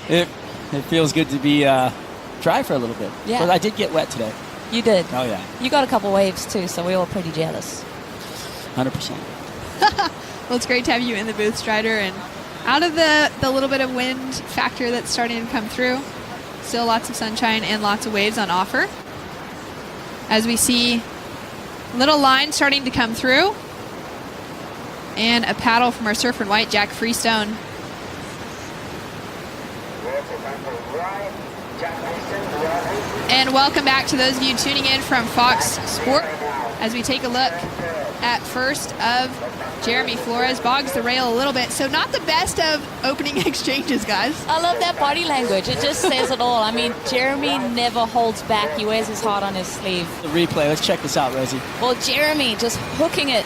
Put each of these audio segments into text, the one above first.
It feels good to be dry for a little bit. Yeah. But I did get wet today. You did. Oh, yeah. You got a couple waves too, so we were pretty jealous. 100%. Well, it's great to have you in the booth, Strider, and out of the little bit of wind factor that's starting to come through, still lots of sunshine and lots of waves on offer. As we see little line starting to come through, and a paddle from our surfer in white, Jack Freestone. And welcome back to those of you tuning in from Fox Sport as we take a look at first of Jeremy Flores. Bogs the rail a little bit, so not the best of opening exchanges, guys. I love that body language. It just says it all. I mean, Jeremy never holds back. He wears his heart on his sleeve. The replay. Let's check this out, Rosie. Well, Jeremy just hooking it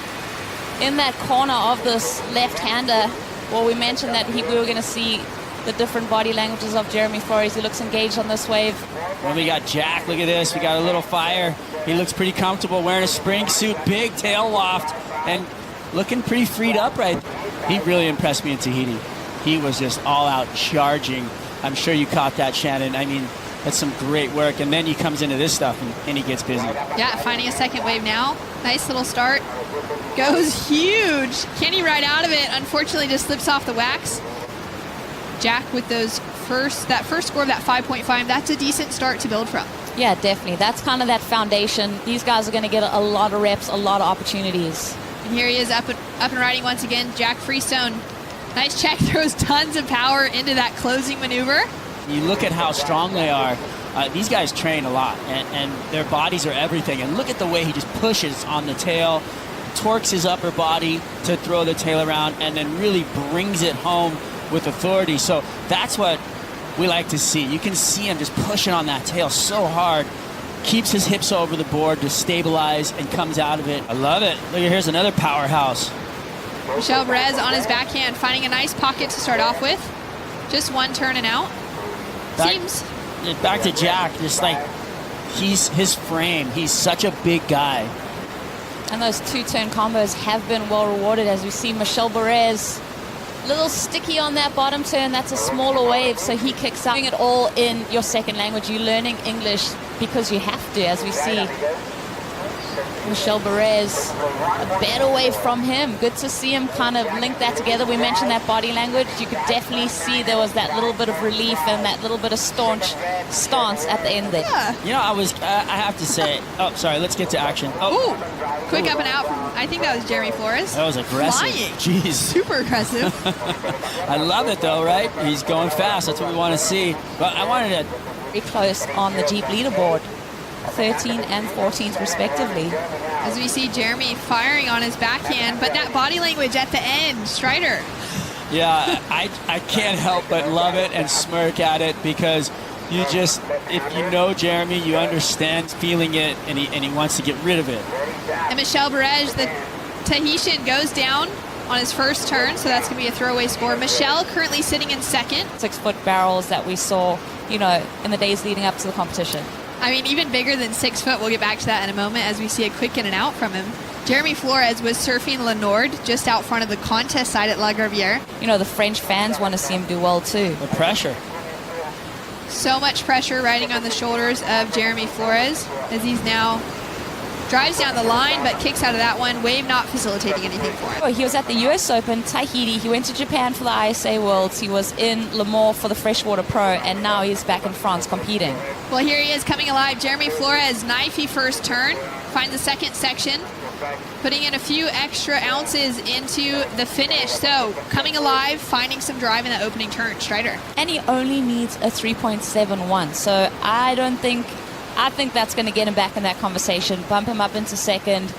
in that corner of this left-hander. Well, we mentioned that we were going to see the different body languages of Jeremy Flores. He looks engaged on this wave. Well, we got Jack. Look at this. We got a little fire. He looks pretty comfortable wearing a spring suit, big tail loft, and looking pretty freed up right. He really impressed me in Tahiti. He was just all out charging. I'm sure you caught that, Shannon. I mean, that's some great work. And then he comes into this stuff and he gets busy. Yeah, finding a second wave now. Nice little start. Goes huge. Can he ride out of it? Unfortunately, just slips off the wax. Jack with that first score of that 5.5, that's a decent start to build from. Yeah, definitely. That's kind of that foundation. These guys are going to get a lot of reps, a lot of opportunities. And here he is up and riding once again, Jack Freestone. Nice check, throws tons of power into that closing maneuver. You look at how strong they are. These guys train a lot, and their bodies are everything. And look at the way he just pushes on the tail, torques his upper body to throw the tail around, and then really brings it home with authority. So that's what we like to see. You can see him just pushing on that tail so hard, keeps his hips over the board to stabilize and comes out of it. I love it. Look, here's another powerhouse. Michel Bourez on his backhand, finding a nice pocket to start off with. Just one turn and out. Back to Jack, just like his frame. He's such a big guy. And those two-turn combos have been well rewarded, as we see Michel Bourez little sticky on that bottom turn. That's a smaller wave, so he kicks out. Doing it all in your second language. You're learning English because you have to, as we see Michel Bourez a better wave from him. Good to see him kind of link that together. We mentioned that body language. You could definitely see there was that little bit of relief and that little bit of staunch stance at the end there. Yeah. You know, I have to say, oh, sorry, let's get to action. Oh, quick up and out from, I think that was Jeremy Flores. That was aggressive. Flying. Jeez. Super aggressive. I love it, though, right? He's going fast. That's what we want to see. But I wanted to... Very close on the Jeep leaderboard. 13 and 14th respectively. As we see Jeremy firing on his backhand, but that body language at the end, Strider. Yeah, I can't help but love it and smirk at it, because you just, if you know Jeremy, you understand feeling it, and he wants to get rid of it. And Michel Bourez, the Tahitian, goes down on his first turn, so that's going to be a throwaway score. Michel currently sitting in second. 6-foot barrels that we saw, you know, in the days leading up to the competition. I mean, even bigger than 6 foot. We'll get back to that in a moment as we see a quick in and out from him. Jeremy Flores was surfing Le Nord just out front of the contest side at La Gravière. You know, the French fans want to see him do well too. The pressure. So much pressure riding on the shoulders of Jeremy Flores as he's now drives down the line but kicks out of that one. Wave not facilitating anything for him. Oh, he was at the US Open, Tahiti. He went to Japan for the ISA Worlds. He was in Le Mans for the Freshwater Pro, and now he's back in France competing. Well, here he is coming alive. Jeremy Flores, knifey first turn, finds the second section, putting in a few extra ounces into the finish. So coming alive, finding some drive in the opening turn. Strider. And he only needs a 3.71. So I think that's going to get him back in that conversation, bump him up into second.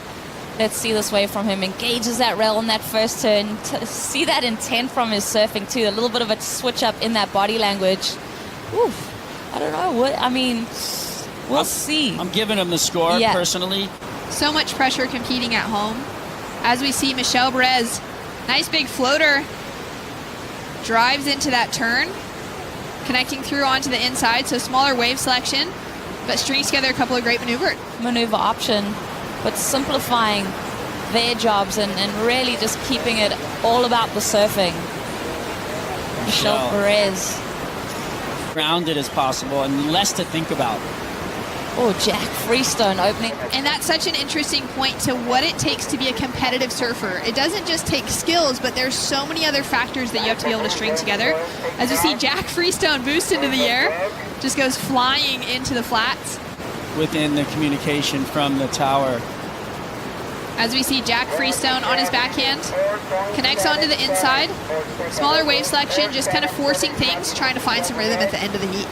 Let's see this wave from him. Engages that rail in that first turn. See that intent from his surfing too. A little bit of a switch up in that body language. Oof. I don't know. We'll see. I'm giving him the score, personally. So much pressure competing at home. As we see Michel Bourez, nice big floater, drives into that turn, connecting through onto the inside, so smaller wave selection, but strings together a couple of great maneuver option, but simplifying their jobs and really just keeping it all about the surfing. Michel Bourez. grounded as possible and less to think about. Oh, Jack Freestone opening. And that's such an interesting point to what it takes to be a competitive surfer. It doesn't just take skills, but there's so many other factors that you have to be able to string together. As you see, Jack Freestone boost into the air, just goes flying into the flats. Within the communication from the tower. As we see Jack Freestone on his backhand, connects onto the inside. Smaller wave selection, just kind of forcing things, trying to find some rhythm at the end of the heat.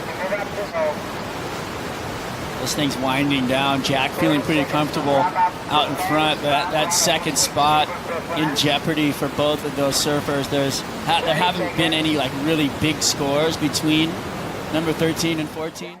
This thing's winding down. Jack feeling pretty comfortable out in front. That second spot in jeopardy for both of those surfers. There haven't been any like really big scores between number 13 and 14.